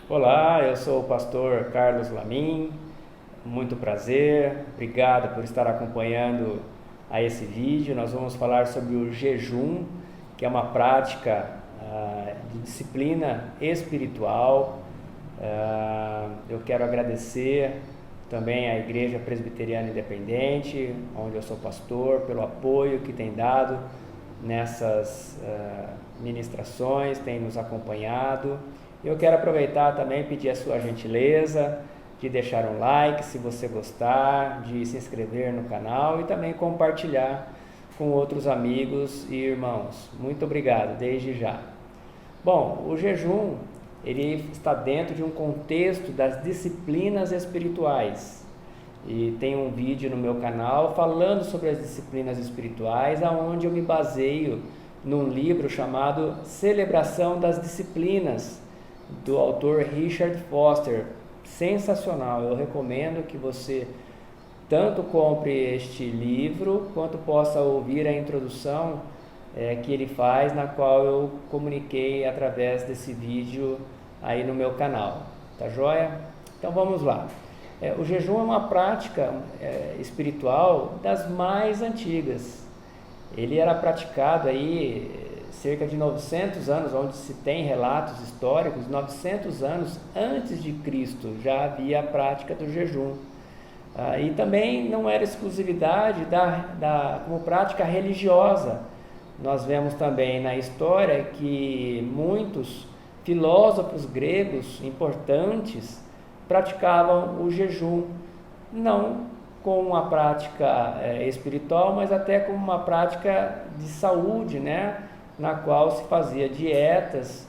Olá, eu sou o pastor Carlos Lamin, muito prazer, obrigado por estar acompanhando a esse vídeo. Nós vamos falar sobre o jejum, que é uma prática de disciplina espiritual. Eu quero agradecer também à Igreja Presbiteriana Independente, onde eu sou pastor, pelo apoio que tem dado nessas ministrações, tem nos acompanhado. Eu quero aproveitar também e pedir a sua gentileza de deixar um like se você gostar, de se inscrever no canal e também compartilhar com outros amigos e irmãos. Muito obrigado, desde já. Bom, o jejum, ele está dentro de um contexto das disciplinas espirituais. E tem um vídeo no meu canal falando sobre as disciplinas espirituais, onde eu me baseio num livro chamado Celebração das Disciplinas, do autor Richard Foster. Sensacional, eu recomendo que você tanto compre este livro quanto possa ouvir a introdução que ele faz, na qual eu comuniquei através desse vídeo aí no meu canal, tá joia? Então vamos lá. O jejum é uma prática espiritual das mais antigas. Ele era praticado aí cerca de 900 anos, onde se tem relatos históricos, 900 anos antes de Cristo já havia a prática do jejum. E também não era exclusividade como prática religiosa. Nós vemos também na história que muitos filósofos gregos importantes praticavam o jejum, não como uma prática espiritual, mas até como uma prática de saúde, né? Na qual se fazia dietas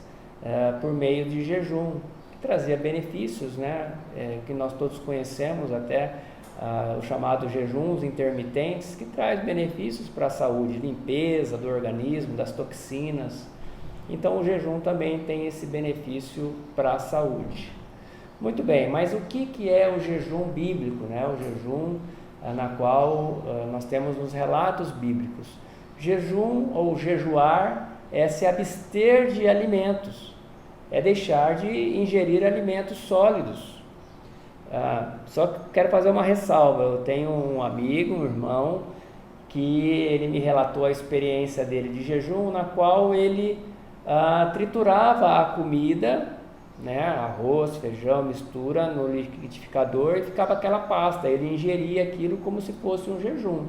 por meio de jejum, que trazia benefícios, né? Que nós todos conhecemos, até os chamados jejuns intermitentes, que traz benefícios para a saúde, limpeza do organismo, das toxinas. Então o jejum também tem esse benefício para a saúde. Muito bem, mas o que é o jejum bíblico, né? O jejum na qual nós temos os relatos bíblicos. Jejum ou jejuar é se abster de alimentos, é deixar de ingerir alimentos sólidos. Só que quero fazer uma ressalva. Eu tenho um amigo, um irmão, que ele me relatou a experiência dele de jejum, na qual ele triturava a comida, né, arroz, feijão, mistura no liquidificador e ficava aquela pasta. Ele ingeria aquilo como se fosse um jejum.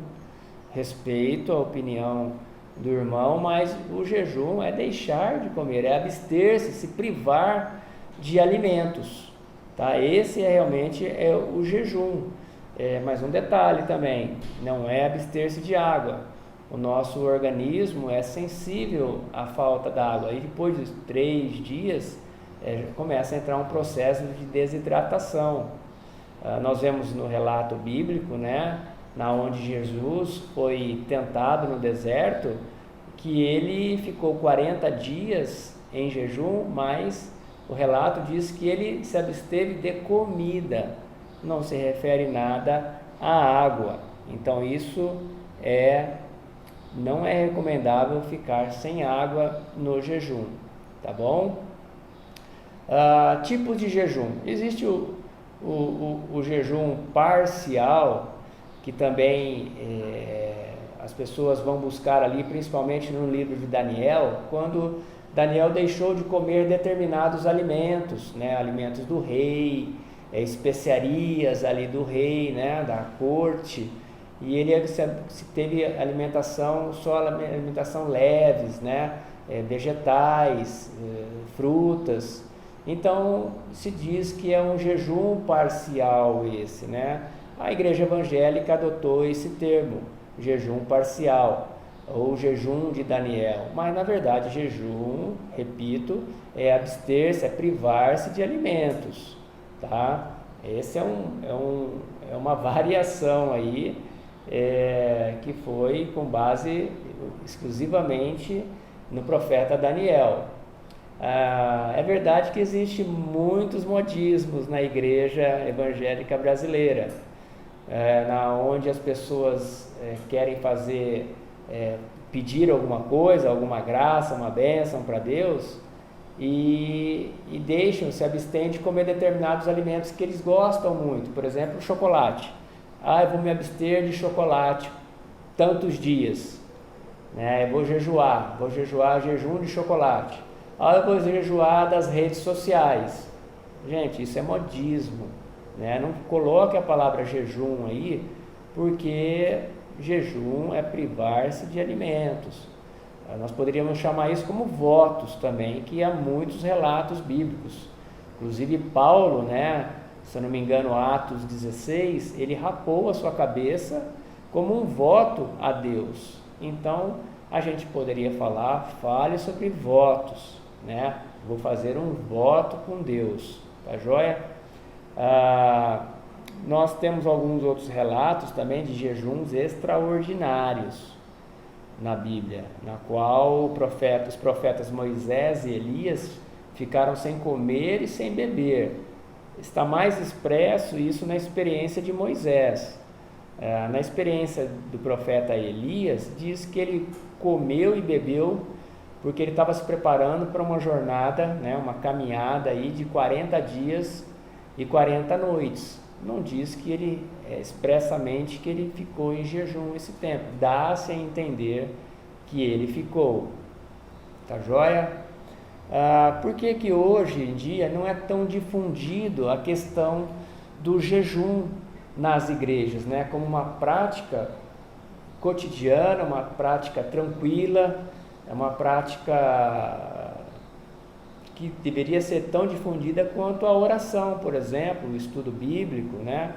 Respeito a opinião do irmão, mas o jejum é deixar de comer, é abster-se, se privar de alimentos, tá? Esse realmente é o jejum. Mas um detalhe também, não é abster-se de água. O nosso organismo é sensível à falta d'água, e depois de 3 dias começa a entrar um processo de desidratação. Nós vemos no relato bíblico, né, na onde Jesus foi tentado no deserto, que ele ficou 40 dias em jejum, mas o relato diz que ele se absteve de comida, não se refere nada à água. Então isso não é recomendável ficar sem água no jejum, tá bom? Tipos de jejum. Existe o jejum parcial, que também as pessoas vão buscar ali, principalmente no livro de Daniel, quando Daniel deixou de comer determinados alimentos, né, alimentos do rei, especiarias ali do rei, né, da corte, e ele teve alimentação, só alimentação leves, né, vegetais, frutas. Então se diz que é um jejum parcial esse, né? A igreja evangélica adotou esse termo, jejum parcial, ou jejum de Daniel. Mas na verdade jejum, repito, é abster-se, é privar-se de alimentos, tá? Esse é uma variação aí, que foi com base exclusivamente no profeta Daniel. É verdade que existem muitos modismos na igreja evangélica brasileira. onde as pessoas querem pedir alguma coisa, alguma graça, uma bênção para Deus, e se abstêm de comer determinados alimentos que eles gostam muito, por exemplo, o chocolate. Eu vou me abster de chocolate tantos dias, né? Eu vou jejuar jejum de chocolate. Eu vou jejuar das redes sociais. Gente, isso é modismo, né? Não coloque a palavra jejum aí, porque jejum é privar-se de alimentos. Nós poderíamos chamar isso como votos também, que há muitos relatos bíblicos. Inclusive Paulo, né, se eu não me engano, Atos 16, ele rapou a sua cabeça como um voto a Deus. Então, a gente poderia fale sobre votos, né? Vou fazer um voto com Deus, tá joia? Nós temos alguns outros relatos também de jejuns extraordinários na Bíblia, na qual os profetas Moisés e Elias ficaram sem comer e sem beber. Está mais expresso isso na experiência de Moisés. Na experiência do profeta Elias, diz que ele comeu e bebeu porque ele estava se preparando para uma jornada, né, uma caminhada aí de 40 dias e 40 noites. Não diz que ele expressamente que ele ficou em jejum esse tempo. Dá-se a entender que ele ficou. Tá joia? Por que hoje em dia não é tão difundido a questão do jejum nas igrejas, né? Como uma prática cotidiana, uma prática tranquila, é uma prática que deveria ser tão difundida quanto a oração, por exemplo, o estudo bíblico, né?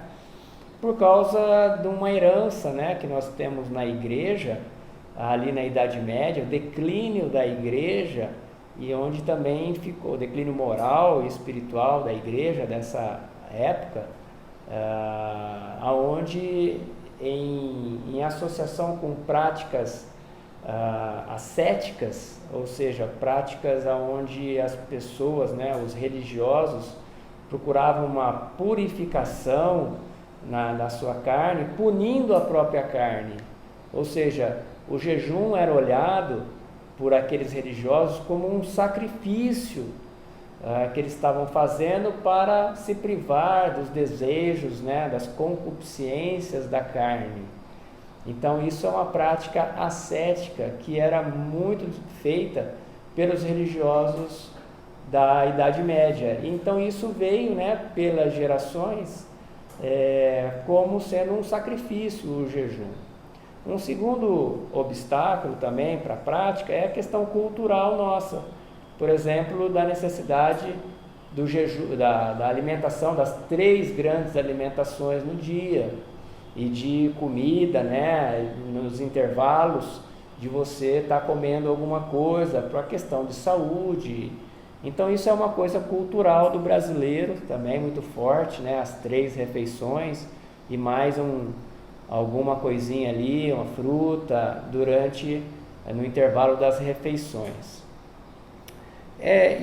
Por causa de uma herança, né, que nós temos na igreja, ali na Idade Média, o declínio da igreja, e onde também ficou o declínio moral e espiritual da igreja dessa época, aonde em associação com práticas ascéticas, ou seja, práticas onde as pessoas, né, os religiosos, procuravam uma purificação na sua carne, punindo a própria carne. Ou seja, o jejum era olhado por aqueles religiosos como um sacrifício que eles estavam fazendo para se privar dos desejos, né, das concupiscências da carne. Então isso é uma prática ascética que era muito feita pelos religiosos da Idade Média. Então isso veio, né, pelas gerações como sendo um sacrifício o jejum. Um segundo obstáculo também para a prática é a questão cultural nossa. Por exemplo, da necessidade do jejum, da alimentação, das 3 grandes alimentações no dia, e de comida, né, nos intervalos de você estar comendo alguma coisa para a questão de saúde. Então isso é uma coisa cultural do brasileiro também muito forte, né, as 3 refeições e mais alguma coisinha ali, uma fruta no intervalo das refeições.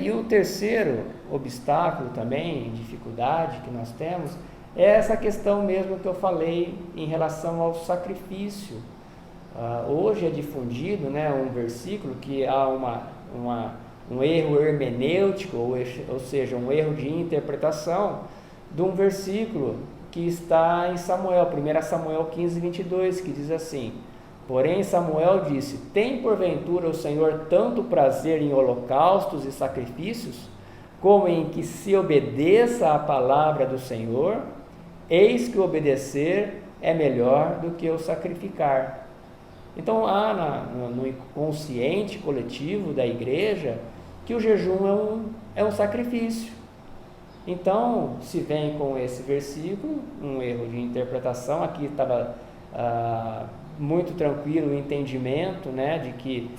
E o terceiro obstáculo também, dificuldade que nós temos, é essa questão mesmo que eu falei em relação ao sacrifício. Hoje é difundido, né, um versículo que há um erro hermenêutico, ou seja, um erro de interpretação de um versículo que está em Samuel, 1 Samuel 15, 22, que diz assim: porém Samuel disse: tem porventura o Senhor tanto prazer em holocaustos e sacrifícios, como em que se obedeça à palavra do Senhor? Eis que obedecer é melhor do que o sacrificar. Então há no inconsciente coletivo da igreja que o jejum é um sacrifício. Então se vem com esse versículo, um erro de interpretação. Aqui estava muito tranquilo o entendimento, né, de que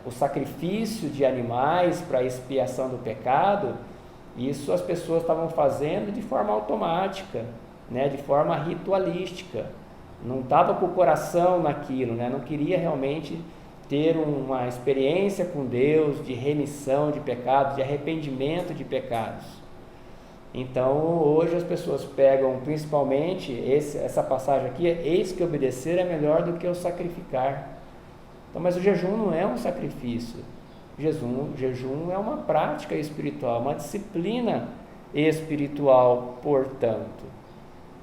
o sacrifício de animais para a expiação do pecado, isso as pessoas estavam fazendo de forma automática, né, de forma ritualística. Não estava com o coração naquilo, né, não queria realmente ter uma experiência com Deus de remissão de pecados, de arrependimento de pecados. Então, hoje as pessoas pegam principalmente essa passagem aqui, eis que obedecer é melhor do que o sacrificar. Então, mas o jejum não é um sacrifício. Jejum é uma prática espiritual, uma disciplina espiritual, portanto.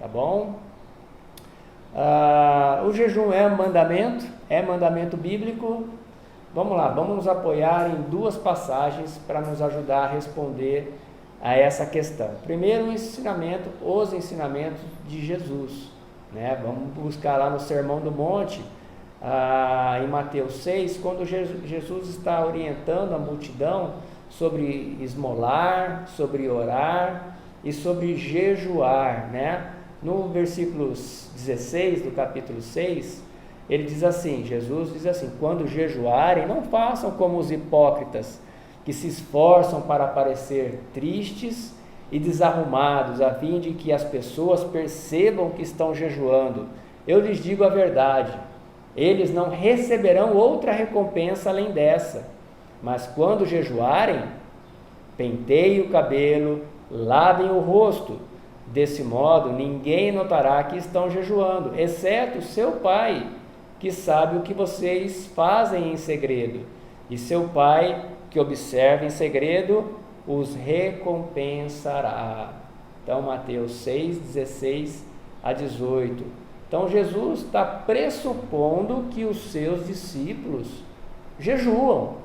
Tá bom? O jejum é mandamento bíblico. Vamos lá, vamos nos apoiar em duas passagens para nos ajudar a responder a essa questão. Primeiro, os ensinamentos de Jesus, né? Vamos buscar lá no Sermão do Monte, em Mateus 6, quando Jesus está orientando a multidão sobre esmolar, sobre orar e sobre jejuar, né? No versículo 16 do capítulo 6, ele diz assim, Jesus diz assim: quando jejuarem, não façam como os hipócritas, que se esforçam para parecer tristes e desarrumados, a fim de que as pessoas percebam que estão jejuando. Eu lhes digo a verdade, eles não receberão outra recompensa além dessa. Mas quando jejuarem, penteiem o cabelo, lavem o rosto. Desse modo, ninguém notará que estão jejuando, exceto seu Pai, que sabe o que vocês fazem em segredo. E seu Pai, que observa em segredo, os recompensará. Então, Mateus 6, 16 a 18. Então, Jesus está pressupondo que os seus discípulos jejuam.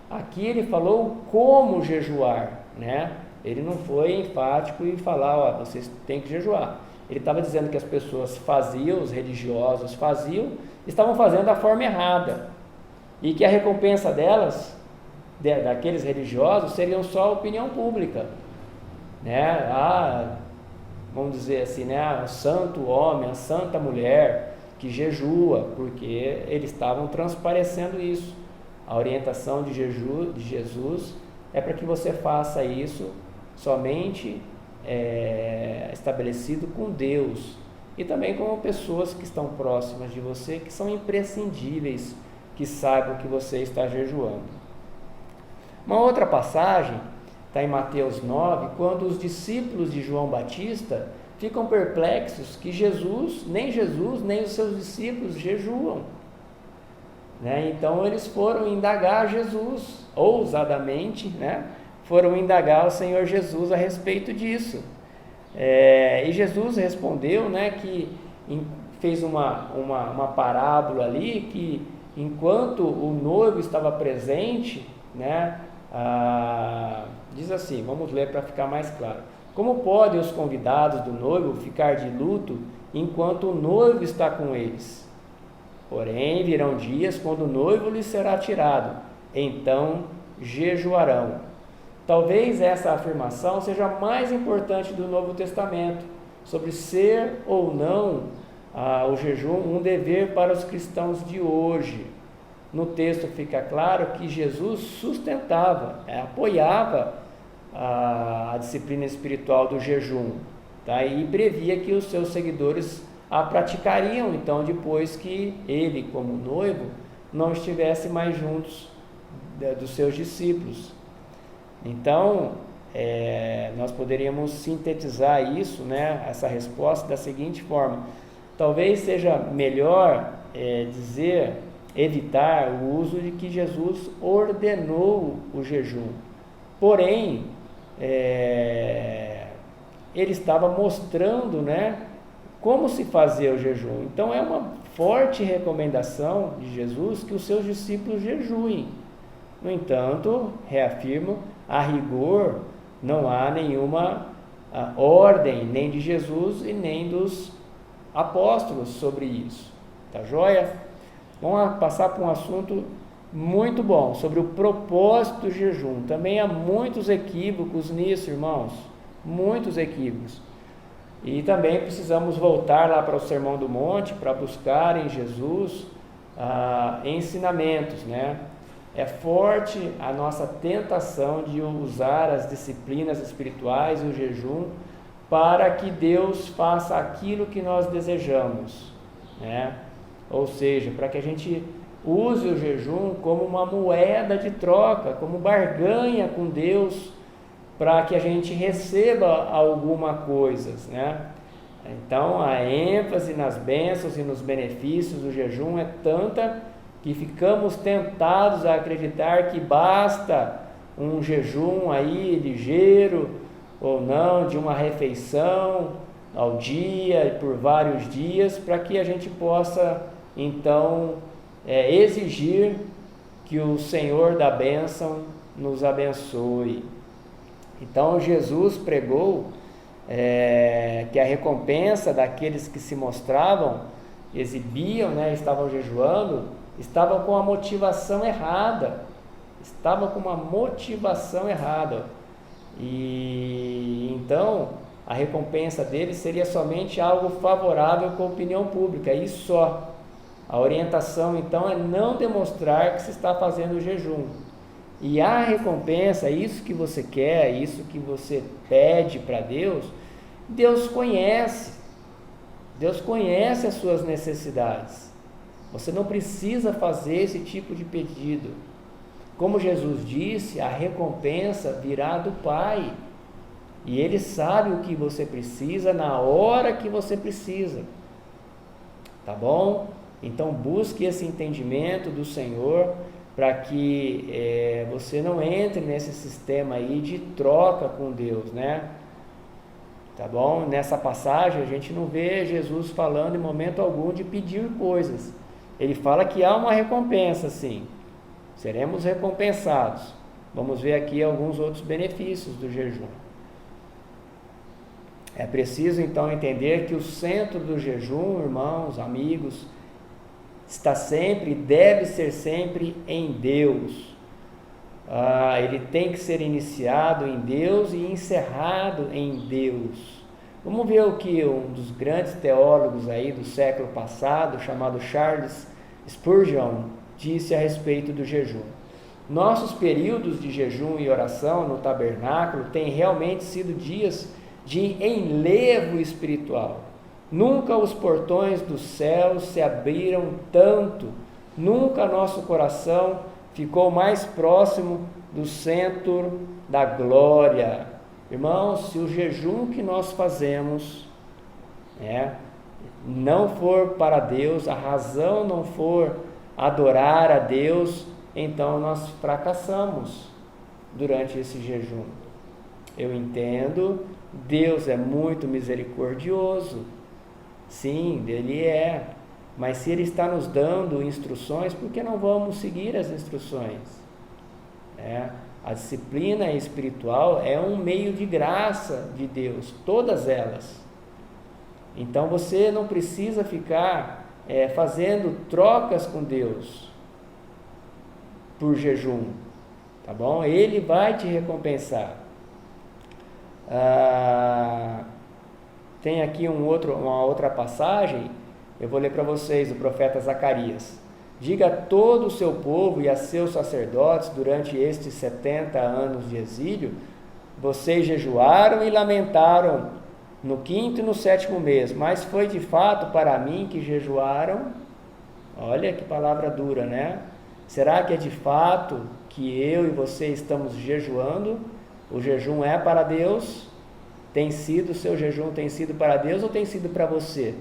Aqui ele falou como jejuar, né? Ele não foi enfático e falar, vocês têm que jejuar. Ele estava dizendo que as pessoas faziam, os religiosos faziam, estavam fazendo da forma errada. E que a recompensa daqueles religiosos, seriam só a opinião pública, né? Vamos dizer assim, né? O santo homem, a santa mulher que jejua, porque eles estavam transparecendo isso. A orientação de Jesus é para que você faça isso somente estabelecido com Deus e também com pessoas que estão próximas de você, que são imprescindíveis, que saibam que você está jejuando. Uma outra passagem está em Mateus 9, quando os discípulos de João Batista ficam perplexos que nem os seus discípulos jejuam, né? Então eles foram indagar Jesus, ousadamente, né? Foram indagar o Senhor Jesus a respeito disso. E Jesus respondeu, né, que fez uma parábola ali, que enquanto o noivo estava presente, né, diz assim, vamos ler para ficar mais claro. Como podem os convidados do noivo ficar de luto enquanto o noivo está com eles? Porém, virão dias quando o noivo lhes será tirado, então jejuarão. Talvez essa afirmação seja a mais importante do Novo Testamento, sobre ser ou não o jejum um dever para os cristãos de hoje. No texto fica claro que Jesus sustentava, apoiava a disciplina espiritual do jejum, tá? E previa que os seus seguidores a praticariam, então, depois que ele, como noivo, não estivesse mais juntos dos seus discípulos. Então, nós poderíamos sintetizar isso, né, essa resposta da seguinte forma: talvez seja melhor evitar o uso de que Jesus ordenou o jejum. Porém, ele estava mostrando, né, como se fazer o jejum. Então, é uma forte recomendação de Jesus que os seus discípulos jejuem. No entanto, reafirmo, a rigor, não há nenhuma ordem, nem de Jesus e nem dos apóstolos sobre isso. Tá joia? Vamos passar para um assunto muito bom, sobre o propósito do jejum. Também há muitos equívocos nisso, irmãos. Muitos equívocos. E também precisamos voltar lá para o Sermão do Monte, para buscar em Jesus ensinamentos, né? É forte a nossa tentação de usar as disciplinas espirituais e o jejum para que Deus faça aquilo que nós desejamos, né? Ou seja, para que a gente use o jejum como uma moeda de troca, como barganha com Deus, para que a gente receba alguma coisa, né? Então, a ênfase nas bênçãos e nos benefícios do jejum é tanta que ficamos tentados a acreditar que basta um jejum aí ligeiro ou não, de uma refeição ao dia, por vários dias, para que a gente possa, então, exigir que o Senhor da bênção nos abençoe. Então, Jesus pregou que a recompensa daqueles que se mostravam, exibiam, né, estavam jejuando, estavam com a motivação errada. Estavam com uma motivação errada. E então, a recompensa deles seria somente algo favorável com a opinião pública, e só. A orientação, então, é não demonstrar que se está fazendo o jejum. E a recompensa, isso que você quer, isso que você pede para Deus, Deus conhece. Deus conhece as suas necessidades. Você não precisa fazer esse tipo de pedido. Como Jesus disse, a recompensa virá do Pai. E Ele sabe o que você precisa na hora que você precisa. Tá bom? Então busque esse entendimento do Senhor para que você não entre nesse sistema aí de troca com Deus, né? Tá bom? Nessa passagem a gente não vê Jesus falando em momento algum de pedir coisas. Ele fala que há uma recompensa, sim. Seremos recompensados. Vamos ver aqui alguns outros benefícios do jejum. É preciso então entender que o centro do jejum, irmãos, amigos, está sempre, deve ser sempre em Deus. Ele tem que ser iniciado em Deus e encerrado em Deus. Vamos ver o que um dos grandes teólogos aí do século passado, chamado Charles Spurgeon, disse a respeito do jejum. Nossos períodos de jejum e oração no tabernáculo têm realmente sido dias de enlevo espiritual. Nunca os portões dos céus se abriram tanto, nunca nosso coração ficou mais próximo do centro da glória. Irmãos, se o jejum que nós fazemos não for para Deus, a razão não for adorar a Deus, então nós fracassamos durante esse jejum. Eu entendo, Deus é muito misericordioso, sim, Ele é, mas se Ele está nos dando instruções, por que não vamos seguir as instruções? A disciplina espiritual é um meio de graça de Deus, todas elas. Então você não precisa ficar fazendo trocas com Deus por jejum, tá bom? Ele vai te recompensar. Tem aqui uma outra passagem, eu vou ler para vocês, o profeta Zacarias. Diga a todo o seu povo e a seus sacerdotes, durante estes 70 anos de exílio, vocês jejuaram e lamentaram no 5º e no 7º mês, mas foi de fato para mim que jejuaram. Olha que palavra dura, né? Será que é de fato que eu e você estamos jejuando? O jejum é para Deus? O seu jejum tem sido para Deus ou tem sido para você?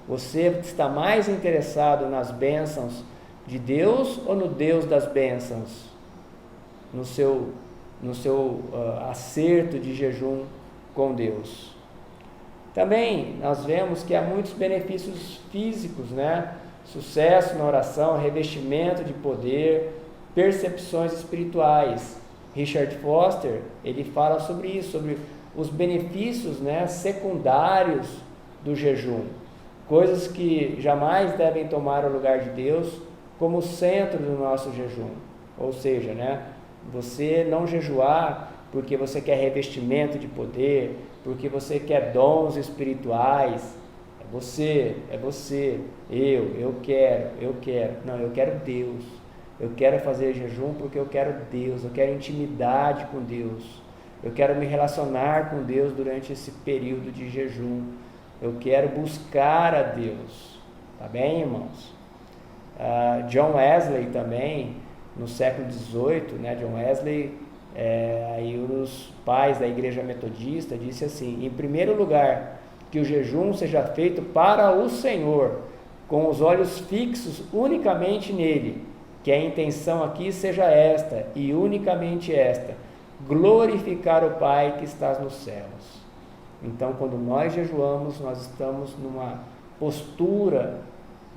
Você está mais interessado nas bênçãos de Deus ou no Deus das bênçãos? No seu acerto de jejum com Deus. Também nós vemos que há muitos benefícios físicos, né? Sucesso na oração, revestimento de poder, percepções espirituais. Richard Foster, ele fala sobre isso, sobre os benefícios, né, secundários do jejum. Coisas que jamais devem tomar o lugar de Deus como centro do nosso jejum. Ou seja, né, você não jejuar porque você quer revestimento de poder, porque você quer dons espirituais. É você, eu quero. Não, eu quero Deus. Eu quero fazer jejum porque eu quero Deus, eu quero intimidade com Deus. Eu quero me relacionar com Deus durante esse período de jejum. Eu quero buscar a Deus. Tá bem, irmãos? John Wesley também, no século XVIII, né? John Wesley Aí os pais da igreja metodista disse assim: em primeiro lugar, que o jejum seja feito para o Senhor, com os olhos fixos unicamente nele, que a intenção aqui seja esta, e unicamente esta: glorificar o Pai que está nos céus. Então, quando nós jejuamos, nós estamos numa postura,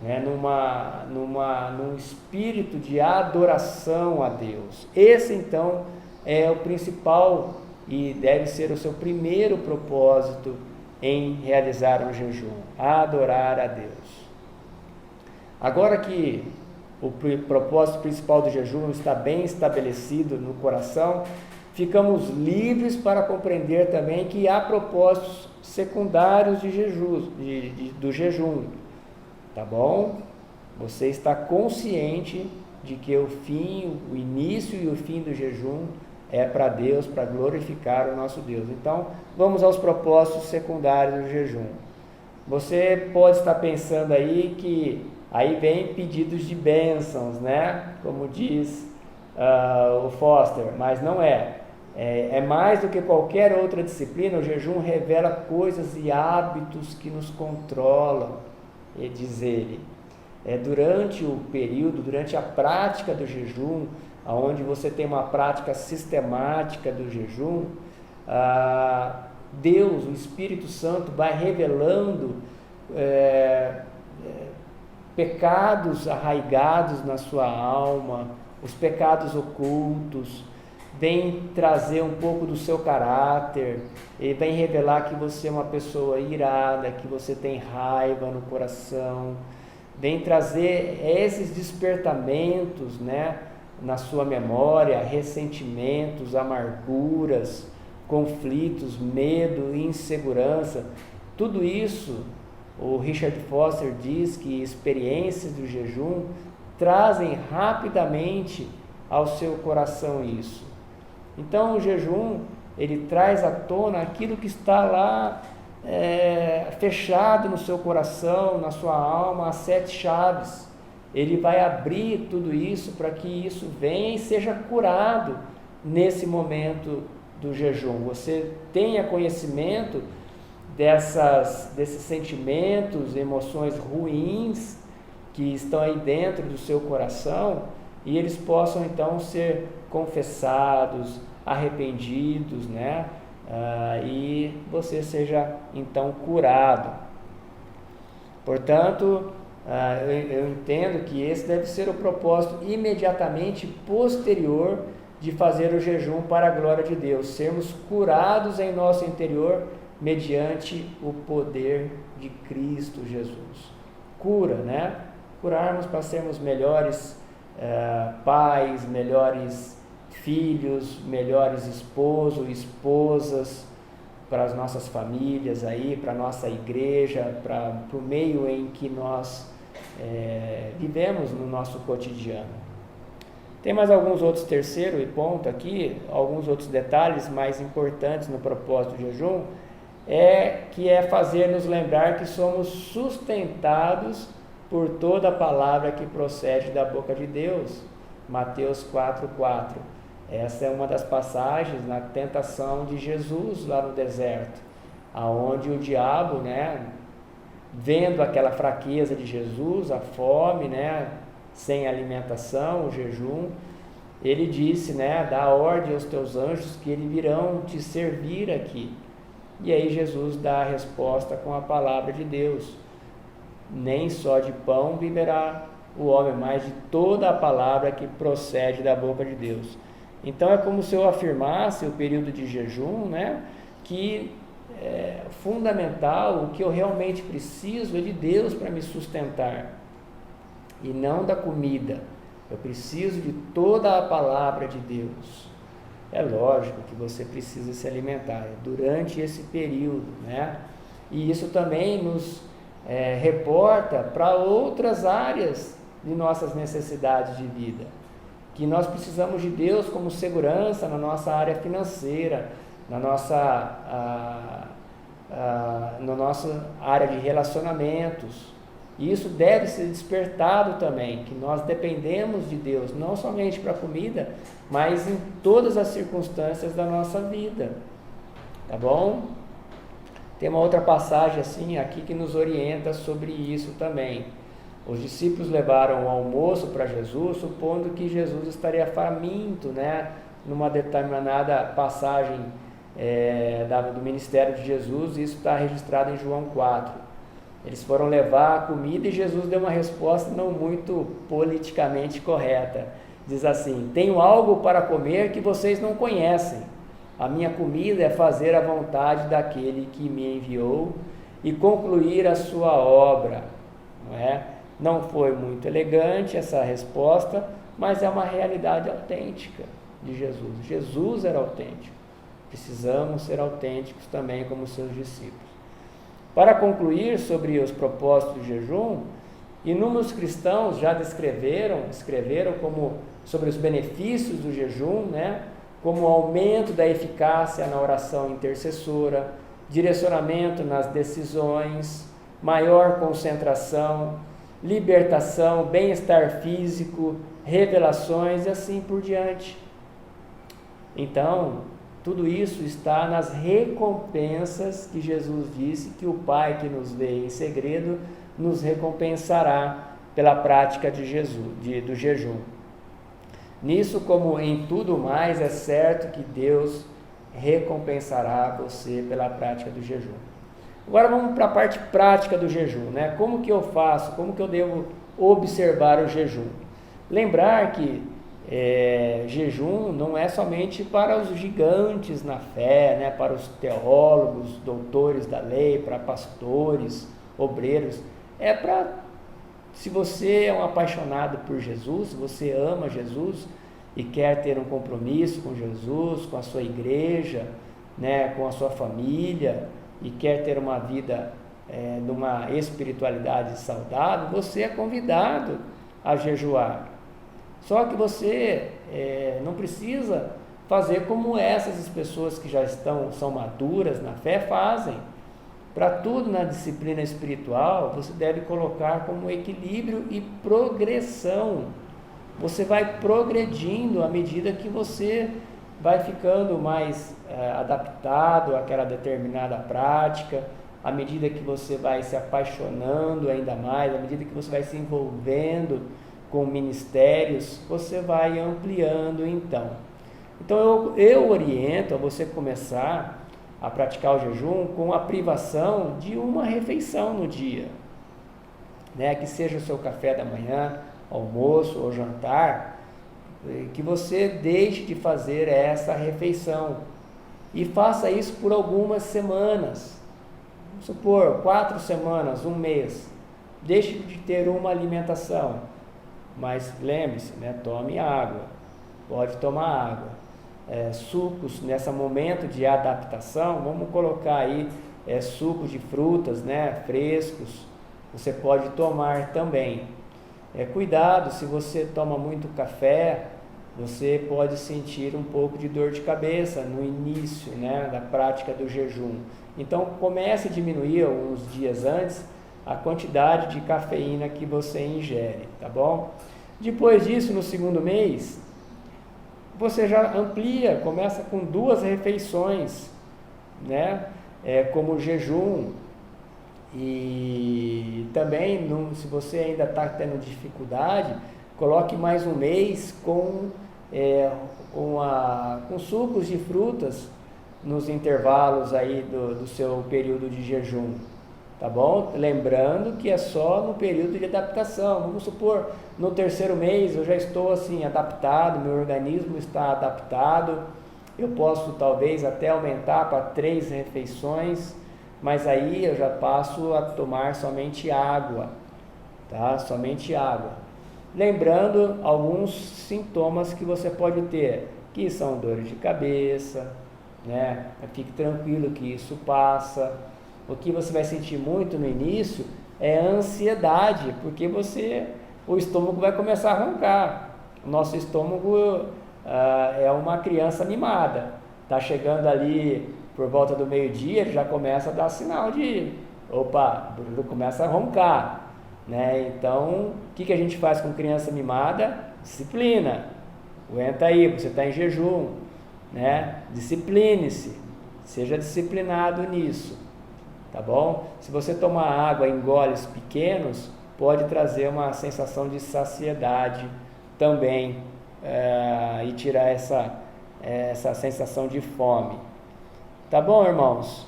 né, num espírito de adoração a Deus. Esse, então, é o principal e deve ser o seu primeiro propósito em realizar um jejum: adorar a Deus. Agora que o propósito principal do jejum está bem estabelecido no coração, ficamos livres para compreender também que há propósitos secundários do jejum. Tá bom? Você está consciente de que o início e o fim do jejum é para Deus, para glorificar o nosso Deus. Então, vamos aos propósitos secundários do jejum. Você pode estar pensando aí que aí vem pedidos de bênçãos, né? Como diz o Foster, mas não é. É mais do que qualquer outra disciplina. O jejum revela coisas e hábitos que nos controlam, diz ele. Durante o período, durante a prática do jejum, onde você tem uma prática sistemática do jejum, Deus, o Espírito Santo, vai revelando pecados arraigados na sua alma, os pecados ocultos, vem trazer um pouco do seu caráter, e vem revelar que você é uma pessoa irada, que você tem raiva no coração, vem trazer esses despertamentos, né, na sua memória, ressentimentos, amarguras, conflitos, medo, insegurança. Tudo isso, o Richard Foster diz que experiências do jejum trazem rapidamente ao seu coração isso. Então o jejum, ele traz à tona aquilo que está lá fechado no seu coração, na sua alma, as 7 chaves. Ele vai abrir tudo isso para que isso venha e seja curado nesse momento do jejum. Você tenha conhecimento desses sentimentos, emoções ruins que estão aí dentro do seu coração, e eles possam então ser confessados, arrependidos, né? E você seja então curado. Portanto, eu entendo que esse deve ser o propósito imediatamente posterior de fazer o jejum para a glória de Deus, sermos curados em nosso interior mediante o poder de Cristo Jesus. Cura, né? Curarmos para sermos melhores pais, melhores filhos, melhores esposos, esposas, para as nossas famílias aí, para a nossa igreja, para o meio em que nós vivemos no nosso cotidiano. Tem mais alguns outros terceiro e ponto aqui, alguns outros detalhes mais importantes no propósito do jejum, que é fazer-nos lembrar que somos sustentados por toda a palavra que procede da boca de Deus. Mateus 4:4. Essa é uma das passagens na tentação de Jesus lá no deserto, aonde o diabo, né, vendo aquela fraqueza de Jesus, a fome, né, sem alimentação, o jejum, ele disse, né, dá ordem aos teus anjos que eles virão te servir aqui. E aí Jesus dá a resposta com a palavra de Deus: nem só de pão viverá o homem, mas de toda a palavra que procede da boca de Deus. Então é como se eu afirmasse o período de jejum, né, que é fundamental, o que eu realmente preciso é de Deus para me sustentar, e não da comida. Eu preciso de toda a palavra de Deus. É lógico que você precisa se alimentar durante esse período, né? E isso também nos reporta para outras áreas de nossas necessidades de vida, que nós precisamos de Deus como segurança na nossa área financeira, na nossa área de relacionamentos, E isso deve ser despertado também, que nós dependemos de Deus, não somente para a comida, mas em todas as circunstâncias da nossa vida. Tá bom? Tem uma outra passagem assim aqui que nos orienta sobre isso também. Os discípulos levaram o almoço para Jesus, supondo que Jesus estaria faminto, né? Numa determinada passagem do ministério de Jesus, isso está registrado em João 4. Eles foram levar a comida e Jesus deu uma resposta não muito politicamente correta. Diz assim: tenho algo para comer que vocês não conhecem. A minha comida é fazer a vontade daquele que me enviou e concluir a sua obra. Não é? Não foi muito elegante essa resposta, mas é uma realidade autêntica de Jesus. Jesus era autêntico. Precisamos ser autênticos também como seus discípulos. Para concluir sobre os propósitos de jejum, inúmeros cristãos já escreveram sobre os benefícios do jejum, né? Como o aumento da eficácia na oração intercessora, direcionamento nas decisões, maior concentração, libertação, bem-estar físico, revelações e assim por diante. Então, tudo isso está nas recompensas que Jesus disse que o Pai que nos vê em segredo nos recompensará pela prática do jejum. Nisso, como em tudo mais, é certo que Deus recompensará você pela prática do jejum. Agora vamos para a parte prática do jejum, né? Como que eu faço? Como que eu devo observar o jejum? Lembrar que jejum não é somente para os gigantes na fé, né? Para os teólogos, doutores da lei, para pastores, obreiros. É para, se você é um apaixonado por Jesus, se você ama Jesus e quer ter um compromisso com Jesus, com a sua igreja, né? Com a sua família, e quer ter uma vida numa espiritualidade saudável, você é convidado a jejuar. Só que você não precisa fazer como essas pessoas que já são maduras na fé fazem. Para tudo na disciplina espiritual, você deve colocar como equilíbrio e progressão. Você vai progredindo à medida que você vai ficando mais adaptado àquela determinada prática, à medida que você vai se apaixonando ainda mais, à medida que você vai se envolvendo com ministérios, você vai ampliando então. Então eu oriento a você começar a praticar o jejum com a privação de uma refeição no dia, né? Que seja o seu café da manhã, almoço ou jantar, que você deixe de fazer essa refeição e faça isso por algumas semanas, vamos supor 4 semanas, 1 mês. Deixe de ter uma alimentação, mas lembre-se, né? Tome água, pode tomar água, sucos nesse momento de adaptação. Vamos colocar aí sucos de frutas, né? Frescos, você pode tomar também. Cuidado, se você toma muito café, você pode sentir um pouco de dor de cabeça no início, né, da prática do jejum. Então comece a diminuir uns dias antes a quantidade de cafeína que você ingere, tá bom? Depois disso, no segundo mês, você já amplia, começa com 2 refeições, né, como jejum. E também, se você ainda está tendo dificuldade, coloque mais 1 mês com sucos de frutas nos intervalos aí do seu período de jejum, tá bom? Lembrando que é só no período de adaptação. Vamos supor, no 3º mês eu já estou assim adaptado, meu organismo está adaptado, eu posso talvez até aumentar para 3 refeições, mas aí eu já passo a tomar somente água, tá? Somente água. Lembrando alguns sintomas que você pode ter, que são dores de cabeça, né? Fique tranquilo que isso passa. O que você vai sentir muito no início é ansiedade, porque o estômago vai começar a roncar. O nosso estômago é uma criança mimada. Está chegando ali por volta do meio-dia, ele já começa a dar sinal de, começa a roncar. né? Então, o que a gente faz com criança mimada? Disciplina. Aguenta aí, você está em jejum, né? Discipline-se, seja disciplinado nisso, tá bom? Se você tomar água em goles pequenos, pode trazer uma sensação de saciedade também, e tirar essa sensação de fome. Tá bom, irmãos?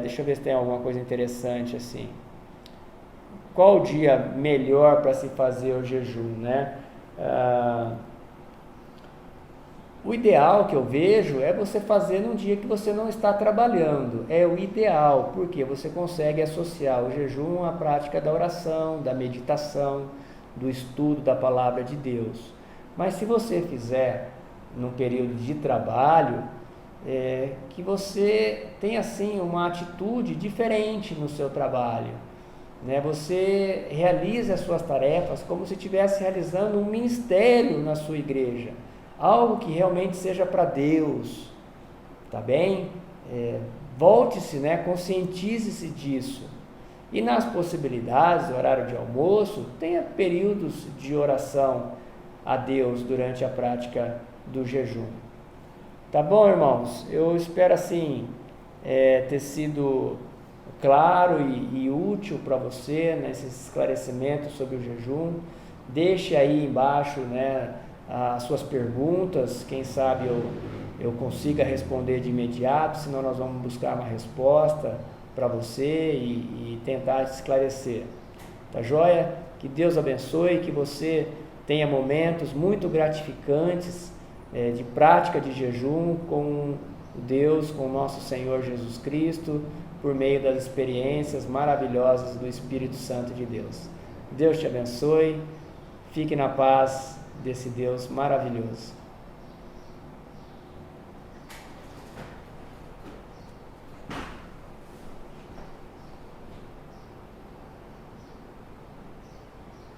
Deixa eu ver se tem alguma coisa interessante assim. Qual o dia melhor para se fazer o jejum, né? O ideal que eu vejo é você fazer num dia que você não está trabalhando. É o ideal, porque você consegue associar o jejum à prática da oração, da meditação, do estudo da palavra de Deus. Mas se você fizer num período de trabalho, que você tenha assim uma atitude diferente no seu trabalho, né? Você realiza as suas tarefas como se estivesse realizando um ministério na sua igreja, algo que realmente seja para Deus, tá bem? Volte-se, né? Conscientize-se disso. E nas possibilidades, horário de almoço, tenha períodos de oração a Deus durante a prática do jejum. Tá bom, irmãos? Eu espero assim ter sido claro e útil para você nesses esclarecimentos sobre o jejum. Deixe aí embaixo, né, as suas perguntas, quem sabe eu consiga responder de imediato, senão nós vamos buscar uma resposta para você e tentar esclarecer. Tá joia? Que Deus abençoe, que você tenha momentos muito gratificantes de prática de jejum com Deus, com o nosso Senhor Jesus Cristo, por meio das experiências maravilhosas do Espírito Santo de Deus. Deus te abençoe, fique na paz desse Deus maravilhoso.